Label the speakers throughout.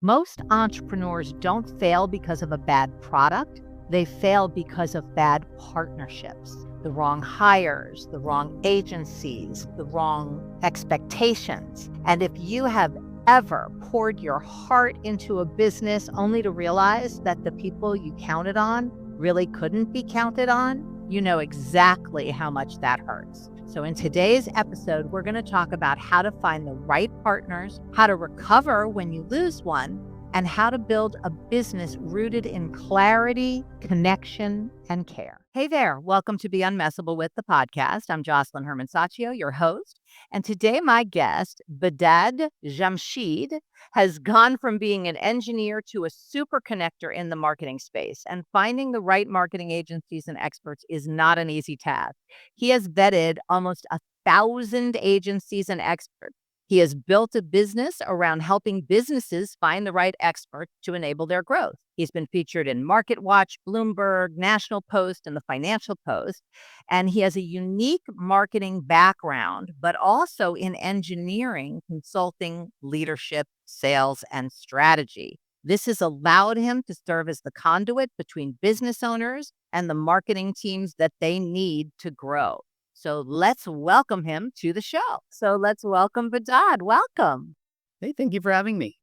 Speaker 1: Most entrepreneurs don't fail because of a bad product. They fail because of bad partnerships, the wrong hires, the wrong agencies, the wrong expectations. And if you have ever poured your heart into a business only to realize that the people you counted on really couldn't be counted on, you know exactly how much that hurts. So in today's episode, we're going to talk about how to find the right partners, how to recover when you lose one, and how to build a business rooted in clarity, connection, and care. Hey there, welcome to Be Unmessable with the podcast. I'm Josselyne Herman-Saccio, your host. And today my guest, Behdad Jamshidi, has gone from being an engineer to a super connector in the marketing space. And finding the right marketing agencies and experts is not an easy task. He has vetted almost 1,000 agencies and experts. He has built a business around helping businesses find the right experts to enable their growth. He's been featured in MarketWatch, Bloomberg, National Post, and the Financial Post. And he has a unique marketing background, but also in engineering, consulting, leadership, sales, and strategy. This has allowed him to serve as the conduit between business owners and the marketing teams that they need to grow. So let's welcome him to the show. So let's welcome Behdad. Welcome.
Speaker 2: Hey, thank you for having me.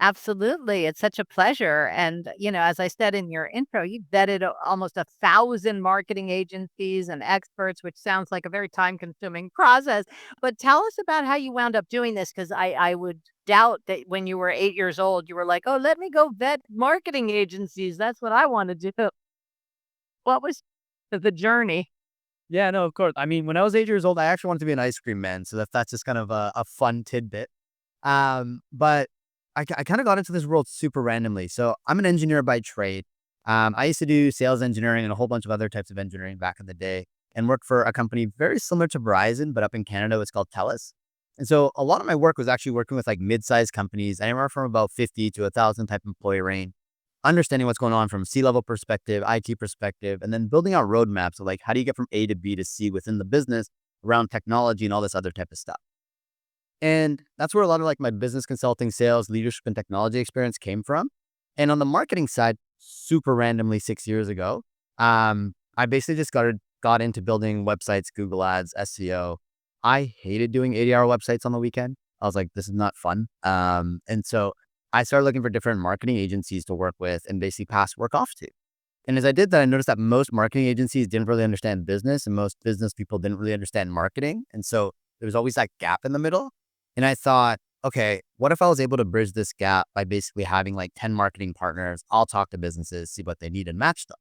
Speaker 1: Absolutely. It's such a pleasure. And, as I said in your intro, you vetted almost 1,000 marketing agencies and experts, which sounds like a very time consuming process. But tell us about how you wound up doing this, because I would doubt that when you were 8 years old, you were like, oh, let me go vet marketing agencies. That's what I want to do. What was the journey?
Speaker 2: Yeah, no, of course. I mean, when I was 8 years old, I actually wanted to be an ice cream man. So that's just kind of a fun tidbit. But I kind of got into this world super randomly. So I'm an engineer by trade. I used to do sales engineering and a whole bunch of other types of engineering back in the day and worked for a company very similar to Verizon, but up in Canada, it's called TELUS. And so a lot of my work was actually working with like mid-sized companies, anywhere from about 50 to 1,000 type employee range, understanding what's going on from C-level perspective, IT perspective, and then building out roadmaps of like, how do you get from A to B to C within the business around technology and all this other type of stuff. And that's where a lot of like my business consulting, sales, leadership, and technology experience came from. And on the marketing side, super randomly 6 years ago, I basically just got into building websites, Google Ads, SEO. I hated doing 80-hour websites on the weekend. I was like, this is not fun. And so I started looking for different marketing agencies to work with and basically pass work off to. And as I did that, I noticed that most marketing agencies didn't really understand business and most business people didn't really understand marketing. And so there was always that gap in the middle. And I thought, okay, what if I was able to bridge this gap by basically having like 10 marketing partners? I'll talk to businesses, see what they need and match them.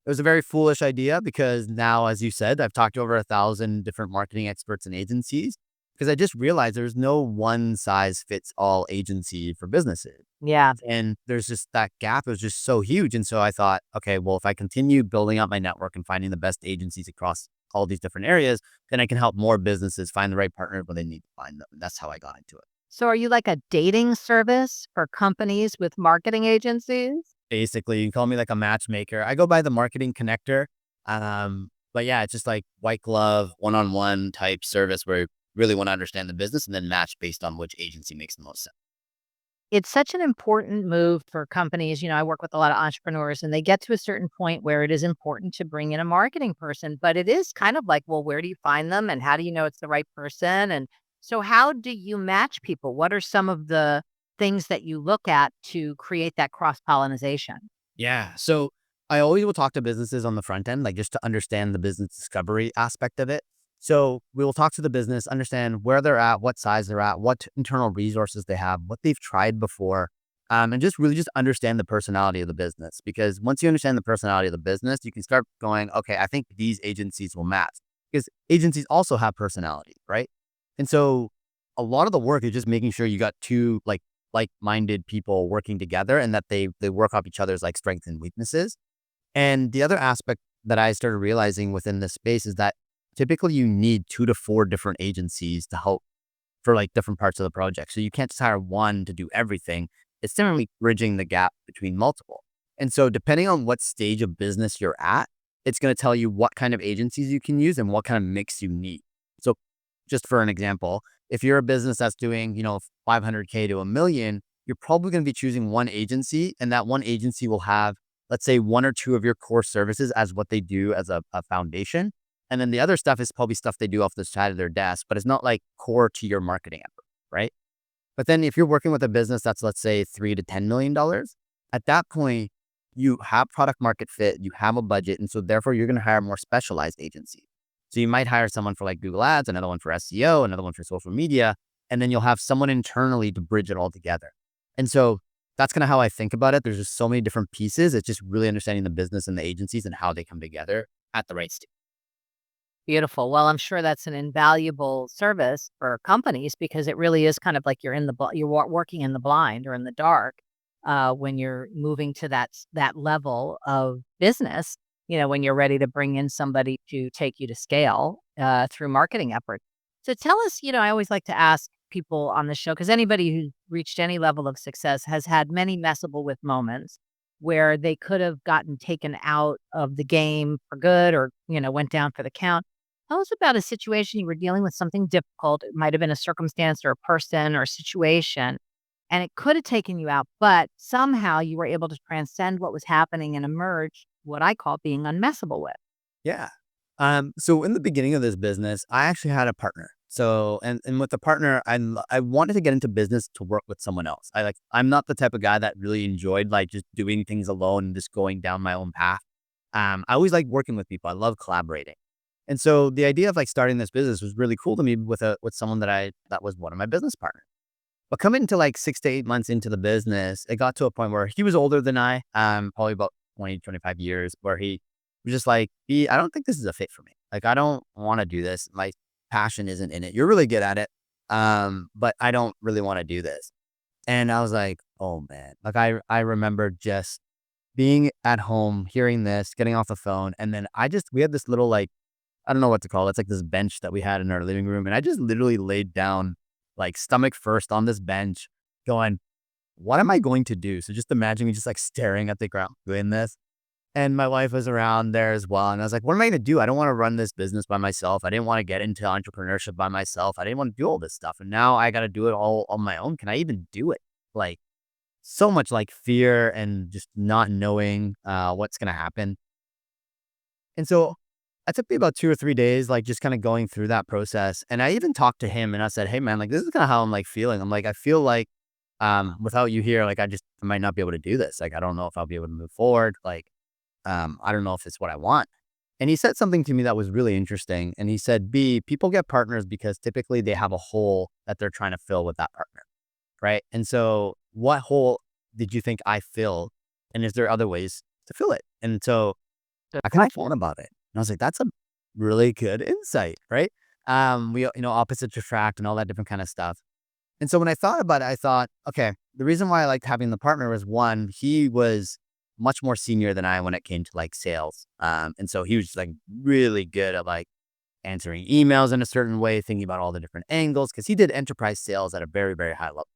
Speaker 2: It was a very foolish idea because now, as you said, I've talked to over 1,000 different marketing experts and agencies because I just realized there's no one size fits all agency for businesses.
Speaker 1: Yeah.
Speaker 2: And there's just that gap. It was just so huge. And so I thought, okay, well, if I continue building out my network and finding the best agencies across all these different areas, then I can help more businesses find the right partner when they need to find them. And that's how I got into it.
Speaker 1: So are you like a dating service for companies with marketing agencies?
Speaker 2: Basically, you can call me like a matchmaker. I go by the marketing connector. But yeah, it's just like white glove, one-on-one type service where you really want to understand the business and then match based on which agency makes the most sense.
Speaker 1: It's such an important move for companies. I work with a lot of entrepreneurs and they get to a certain point where it is important to bring in a marketing person, but it is kind of like, well, where do you find them and how do you know it's the right person? And so how do you match people? What are some of the things that you look at to create that cross-pollination?
Speaker 2: Yeah. So I always will talk to businesses on the front end, like just to understand the business discovery aspect of it. So we will talk to the business, understand where they're at, what size they're at, what internal resources they have, what they've tried before, and just really just understand the personality of the business. Because once you understand the personality of the business, you can start going, okay, I think these agencies will match because agencies also have personality, right? And so a lot of the work is just making sure you got two like-minded people working together and that they work off each other's like strengths and weaknesses. And the other aspect that I started realizing within this space is that typically you need 2 to 4 different agencies to help for like different parts of the project. So you can't just hire one to do everything. It's generally bridging the gap between multiple. And so depending on what stage of business you're at, it's going to tell you what kind of agencies you can use and what kind of mix you need. So just for an example, if you're a business that's doing, 500K to $1 million, you're probably going to be choosing one agency, and that one agency will have, let's say, one or two of your core services as what they do as a foundation. And then the other stuff is probably stuff they do off the side of their desk, but it's not like core to your marketing effort, right? But then if you're working with a business that's, let's say, $3 to $10 million, at that point, you have product market fit, you have a budget. And so therefore you're going to hire a more specialized agency. So you might hire someone for like Google Ads, another one for SEO, another one for social media, and then you'll have someone internally to bridge it all together. And so that's kind of how I think about it. There's just so many different pieces. It's just really understanding the business and the agencies and how they come together at the right stage.
Speaker 1: Beautiful. Well, I'm sure that's an invaluable service for companies because it really is kind of like you're in the working in the blind or in the dark when you're moving to that level of business. When you're ready to bring in somebody to take you to scale through marketing efforts. So tell us. I always like to ask people on the show because anybody who's reached any level of success has had many messable with moments where they could have gotten taken out of the game for good or went down for the count. Tell us about a situation you were dealing with something difficult. It might have been a circumstance or a person or a situation, and it could have taken you out, but somehow you were able to transcend what was happening and emerge what I call being unmessable with.
Speaker 2: Yeah. So in the beginning of this business, I actually had a partner. So, and with the partner, I wanted to get into business to work with someone else. I'm not the type of guy that really enjoyed like just doing things alone and just going down my own path. I always like working with people. I love collaborating. And so the idea of like starting this business was really cool to me with someone that was one of my business partners. But coming to like 6 to 8 months into the business, it got to a point where he was older than I, probably about 20, 25 years, where he was just like, I don't think this is a fit for me. Like, I don't want to do this. My passion isn't in it. You're really good at it. But I don't really want to do this. And I was like, oh man, like I remember just being at home, hearing this, getting off the phone. And then we had this little, like, I don't know what to call it. It's like this bench that we had in our living room. And I just literally laid down like stomach first on this bench going, what am I going to do? So just imagine me just like staring at the ground doing this. And my wife was around there as well. And I was like, what am I going to do? I don't want to run this business by myself. I didn't want to get into entrepreneurship by myself. I didn't want to do all this stuff. And now I got to do it all on my own. Can I even do it? Like so much like fear and just not knowing what's going to happen. And so it took me about 2 or 3 days, like just kind of going through that process. And I even talked to him and I said, hey man, like this is kind of how I'm like feeling. I'm like, I feel like without you here, like I might not be able to do this. Like, I don't know if I'll be able to move forward. Like, I don't know if it's what I want. And he said something to me that was really interesting. And he said, people get partners because typically they have a hole that they're trying to fill with that partner. Right. And so what hole did you think I filled? And is there other ways to fill it? And so
Speaker 1: Good
Speaker 2: I kind of
Speaker 1: question.
Speaker 2: thought about it. And I was like, that's a really good insight. Right. Opposites attract and all that different kind of stuff. And so when I thought about it, I thought, okay, the reason why I liked having the partner was one, he was much more senior than I when it came to like sales. And so he was just like really good at like answering emails in a certain way, thinking about all the different angles, because he did enterprise sales at a very, very high level.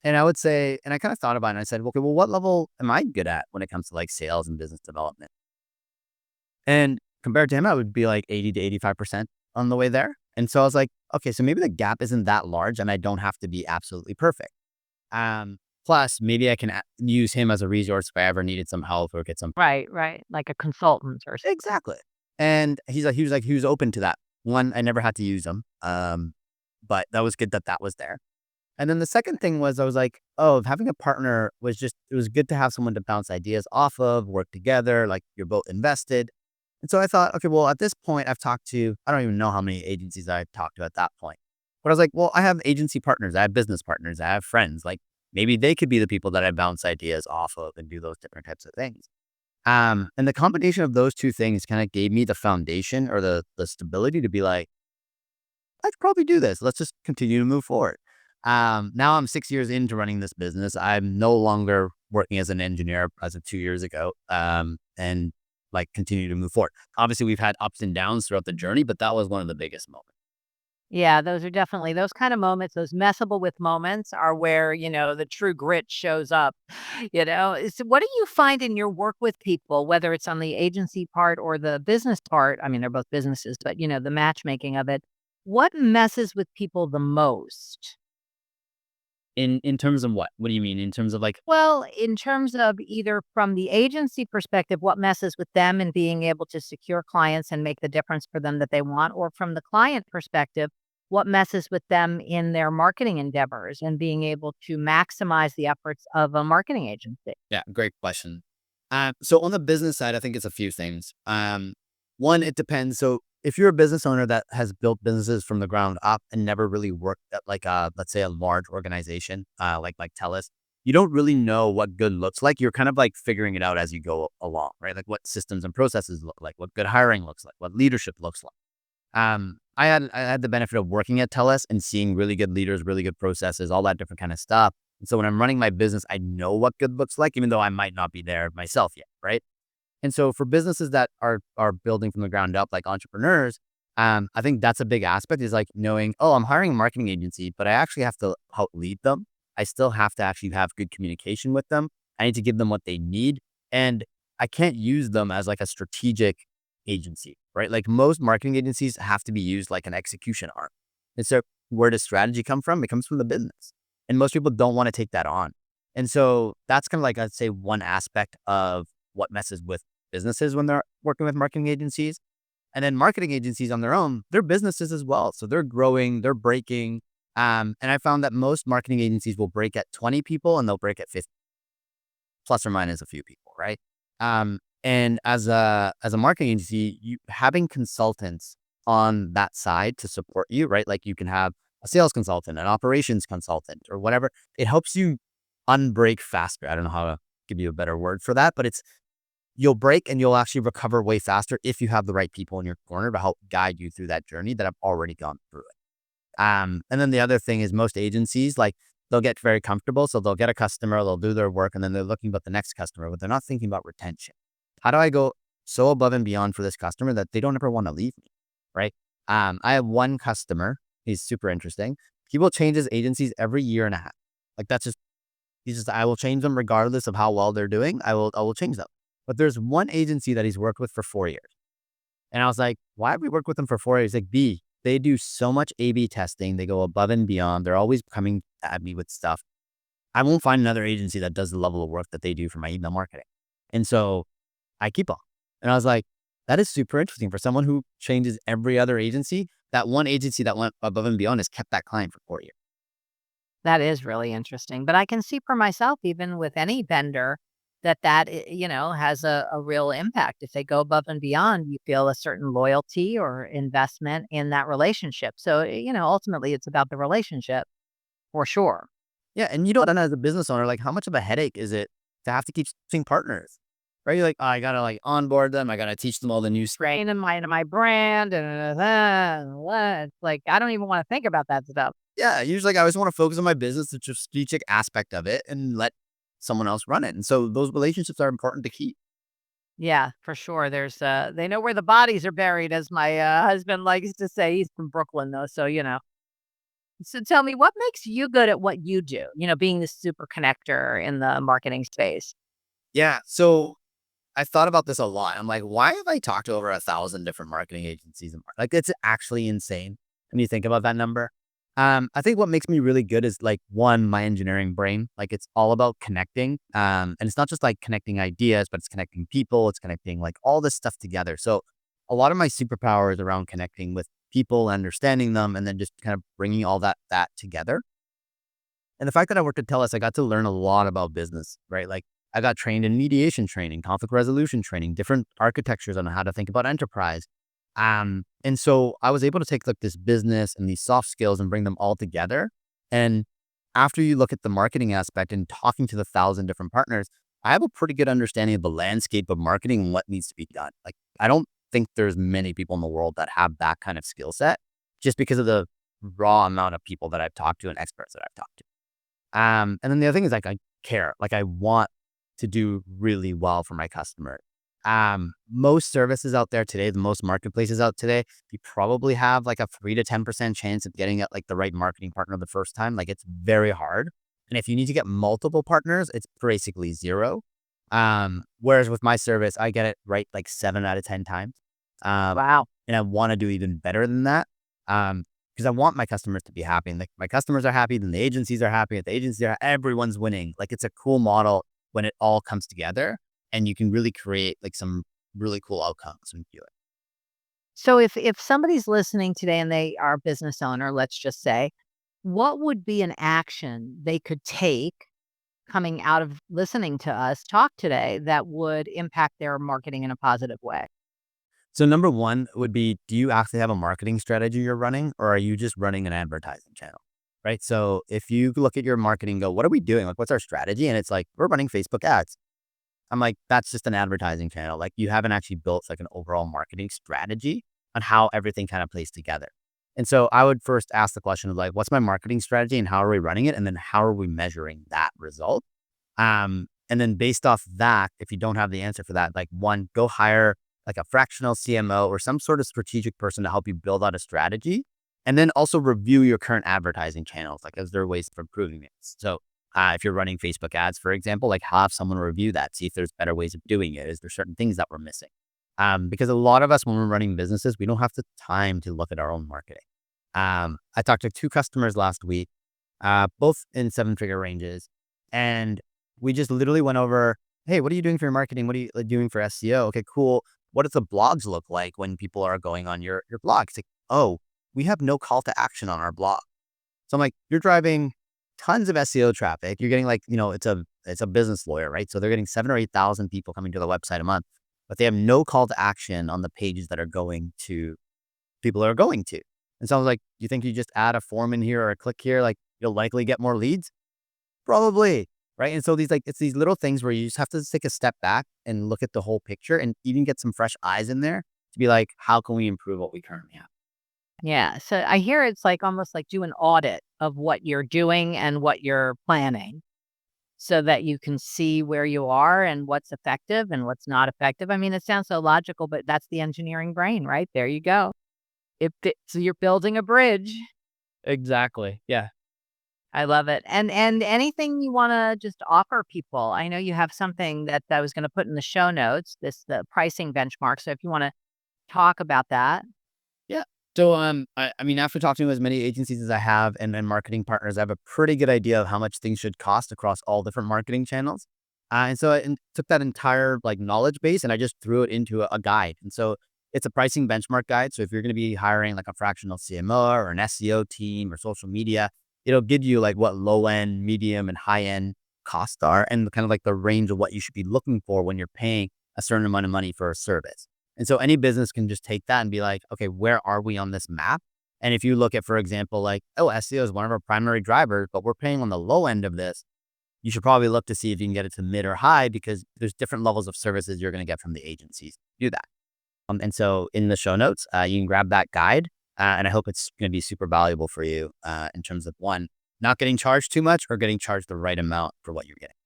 Speaker 2: And I would say, and I kind of thought about it and I said, okay, well, what level am I good at when it comes to like sales and business development? And compared to him, I would be like 80 to 85% on the way there. And so I was like, okay, so maybe the gap isn't that large and I don't have to be absolutely perfect. Plus, maybe I can use him as a resource if I ever needed some help or get some.
Speaker 1: Right, right. Like a consultant or something.
Speaker 2: Exactly. And he was open to that. One, I never had to use him. But that was good that was there. And then the second thing was I was like, oh, having a partner it was good to have someone to bounce ideas off of, work together, like you're both invested. And so I thought, okay, well, at this point, I don't even know how many agencies I've talked to at that point. But I was like, well, I have agency partners, I have business partners, I have friends. Like maybe they could be the people that I bounce ideas off of and do those different types of things. And the combination of those two things kind of gave me the foundation or the stability to be like, I could probably do this. Let's just continue to move forward. Now I'm 6 years into running this business. I'm no longer working as an engineer as of 2 years ago. And like continue to move forward. Obviously, we've had ups and downs throughout the journey, but that was one of the biggest moments.
Speaker 1: Yeah, those are definitely those kind of moments, those messable with moments are where, the true grit shows up. So what do you find in your work with people, whether it's on the agency part or the business part? I mean, they're both businesses, but the matchmaking of it. What messes with people the most?
Speaker 2: In terms of what? What do you mean? In terms of like,
Speaker 1: Well, in terms of either from the agency perspective, what messes with them and being able to secure clients and make the difference for them that they want, or from the client perspective, what messes with them in their marketing endeavors and being able to maximize the efforts of a marketing agency?
Speaker 2: yeah, great question. So on the business side, I think it's a few things. One, it depends. So if you're a business owner that has built businesses from the ground up and never really worked at like let's say a large organization, like TELUS, you don't really know what good looks like. You're kind of like figuring it out as you go along, right? Like what systems and processes look like, what good hiring looks like, what leadership looks like. I had the benefit of working at TELUS and seeing really good leaders, really good processes, all that different kind of stuff. And so when I'm running my business, I know what good looks like, even though I might not be there myself yet, right? And so for businesses that are building from the ground up, like entrepreneurs, I think that's a big aspect is like knowing, oh, I'm hiring a marketing agency, but I actually have to help lead them. I still have to actually have good communication with them. I need to give them what they need. And I can't use them as like a strategic agency, right? Like most marketing agencies have to be used like an execution arm. And so where does strategy come from? It comes from the business. And most people don't want to take that on. And so that's kind of like, I'd say, one aspect of what messes with businesses when they're working with marketing agencies. And then marketing agencies on their own, they're businesses as well. So they're growing, they're breaking. And I found that most marketing agencies will break at 20 people and they'll break at 50, plus or minus a few people, right? And as a marketing agency, you having consultants on that side to support you, right? Like you can have a sales consultant, an operations consultant, or whatever. It helps you unbreak faster. I don't know how to give you a better word for that, but you'll break and you'll actually recover way faster if you have the right people in your corner to help guide you through that journey that have already gone through it. And then the other thing is most agencies, like they'll get very comfortable. So they'll get a customer, they'll do their work, and then they're looking about the next customer, but they're not thinking about retention. How do I go so above and beyond for this customer that they don't ever want to leave me, right? I have one customer. He's super interesting. He will change his agencies every year and a half. Like he's just, I will change them regardless of how well they're doing. I will change them. But there's one agency that he's worked with for 4 years. And I was like, why have we worked with them for 4 years? Like, they do so much A/B testing. They go above and beyond. They're always coming at me with stuff. I won't find another agency that does the level of work that they do for my email marketing. And so I keep on. And I was like, that is super interesting for someone who changes every other agency. That one agency that went above and beyond has kept that client for 4 years.
Speaker 1: That is really interesting. But I can see for myself, even with any vendor, that has a real impact. If they go above and beyond, you feel a certain loyalty or investment in that relationship. So, ultimately it's about the relationship for sure.
Speaker 2: Yeah. And you don't know, as a business owner, like how much of a headache is it to have to keep switching partners? Right? You're like, oh, I gotta like onboard them. I gotta teach them all the new stuff.
Speaker 1: Train in my brand and what? It's like I don't even want to think about that stuff.
Speaker 2: Yeah. Usually, like, I always want to focus on my business, the strategic aspect of it, and let someone else run it. And so those relationships are important to keep.
Speaker 1: Yeah, for sure. They know where the bodies are buried, as my husband likes to say. He's from Brooklyn, though, so So tell me, what makes you good at what you do? Being the super connector in the marketing space.
Speaker 2: Yeah. So I thought about this a lot. I'm like, why have I talked to over 1,000 different marketing agencies? Like, it's actually insane when you think about that number. I think what makes me really good is like one, my engineering brain. Like it's all about connecting. And it's not just like connecting ideas, but it's connecting people. It's connecting like all this stuff together. So a lot of my superpower is around connecting with people, understanding them, and then just kind of bringing all that together. And the fact that I worked at TELUS, I got to learn a lot about business, right? Like I got trained in mediation training, conflict resolution training, different architectures on how to think about enterprise. And so I was able to take like this business and these soft skills and bring them all together. And after you look at the marketing aspect and talking to the 1,000 different partners, I have a pretty good understanding of the landscape of marketing and what needs to be done. Like I don't think there's many people in the world that have that kind of skill set just because of the raw amount of people that I've talked to and experts that I've talked to. And then the other thing is like I care, like I want to do really well for my customer. Most services out there today, the most marketplaces out today, you probably have like a 3 to 10% chance of getting at like the right marketing partner the first time. Like it's very hard. And if you need to get multiple partners, it's basically zero. Whereas with my service, I get it right like 7 out of 10 times.
Speaker 1: Wow.
Speaker 2: And I want to do even better than that. because I want my customers to be happy. And like my customers are happy, then the agencies are happy. If the agencies are, everyone's winning. Like it's a cool model when it all comes together, and you can really create like some really cool outcomes when you do it.
Speaker 1: So if somebody's listening today and they are a business owner, let's just say, what would be an action they could take coming out of listening to us talk today that would impact their marketing in a positive way?
Speaker 2: So number one would be, do you actually have a marketing strategy you're running, or are you just running an advertising channel? Right. So if you look at your marketing, and go, what are we doing? Like, what's our strategy? And it's like, we're running Facebook ads. I'm like, that's just an advertising channel. Like you haven't actually built like an overall marketing strategy on how everything kind of plays together. And so I would first ask the question of like, what's my marketing strategy and how are we running it? And then how are we measuring that result? And then based off that, if you don't have the answer for that, like one, go hire like a fractional CMO or some sort of strategic person to help you build out a strategy. And then also review your current advertising channels. Like, is there ways of improving it? So if you're running Facebook ads, for example, like have someone review that, see if there's better ways of doing it. Is there certain things that we're missing? Because a lot of us, when we're running businesses, we don't have the time to look at our own marketing. I talked to 2 customers last week, both in 7-figure ranges. And we just literally went over, hey, what are you doing for your marketing? What are you doing for SEO? Okay, cool. What does the blogs look like when people are going on your blog? It's like, oh, we have no call to action on our blog. So I'm like, you're driving tons of SEO traffic. You're getting like, it's a business lawyer, right? So they're getting 7 or 8,000 people coming to the website a month, but they have no call to action on the pages that are going to people are going to. And so I was like, you think you just add a form in here or a click here, like you'll likely get more leads? Probably. Right. And so it's these little things where you just have to take a step back and look at the whole picture and even get some fresh eyes in there to be like, how can we improve what we currently have?
Speaker 1: Yeah. So I hear it's like almost like do an audit of what you're doing and what you're planning so that you can see where you are and what's effective and what's not effective. I mean, it sounds so logical, but that's the engineering brain, right? There you go. So you're building a bridge.
Speaker 2: Exactly. Yeah.
Speaker 1: I love it. And anything you wanna just offer people? I know you have something that I was gonna put in the show notes, the pricing benchmark, so if you wanna talk about that.
Speaker 2: Yeah. So, I mean, after talking to as many agencies as I have and marketing partners, I have a pretty good idea of how much things should cost across all different marketing channels. And so I took that entire like knowledge base and I just threw it into a guide. And so it's a pricing benchmark guide. So if you're going to be hiring like a fractional CMO or an SEO team or social media, it'll give you like what low end, medium, and high end costs are, and kind of like the range of what you should be looking for when you're paying a certain amount of money for a service. And so any business can just take that and be like, okay, where are we on this map? And if you look at, for example, like, oh, SEO is one of our primary drivers, but we're paying on the low end of this, you should probably look to see if you can get it to mid or high, because there's different levels of services you're going to get from the agencies to do that. And so in the show notes, you can grab that guide. And I hope it's going to be super valuable for you in terms of one, not getting charged too much or getting charged the right amount for what you're getting.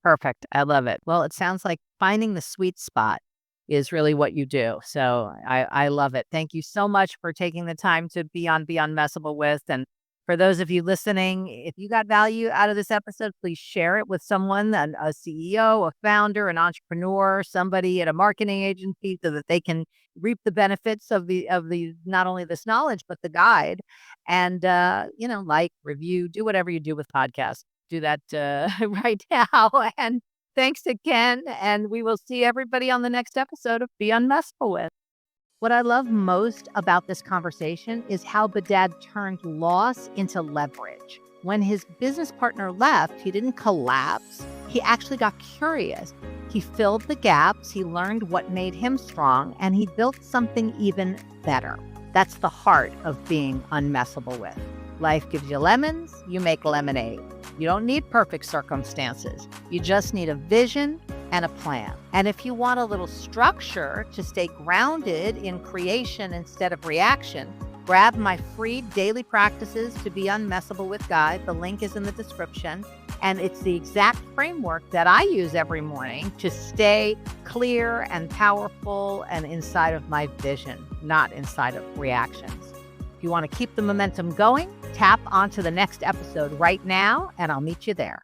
Speaker 1: Perfect. I love it. Well, it sounds like finding the sweet spot is really what you do. So I love it. Thank you so much for taking the time to be on Beyond Messable With. And for those of you listening, if you got value out of this episode, please share it with someone, a CEO, a founder, an entrepreneur, somebody at a marketing agency, so that they can reap the benefits of the not only this knowledge but the guide. And like, review, do whatever you do with podcasts. Do that right now. And thanks again. And we will see everybody on the next episode of Beyond Messable With. What I love most about this conversation is how Behdad turned loss into leverage. When his business partner left, he didn't collapse. He actually got curious. He filled the gaps, he learned what made him strong, and he built something even better. That's the heart of being unmessable with. Life gives you lemons, you make lemonade. You don't need perfect circumstances. You just need a vision and a plan. And if you want a little structure to stay grounded in creation instead of reaction, grab my free daily practices to be unmessable with guide. The link is in the description. And it's the exact framework that I use every morning to stay clear and powerful and inside of my vision, not inside of reactions. If you want to keep the momentum going, tap onto the next episode right now, and I'll meet you there.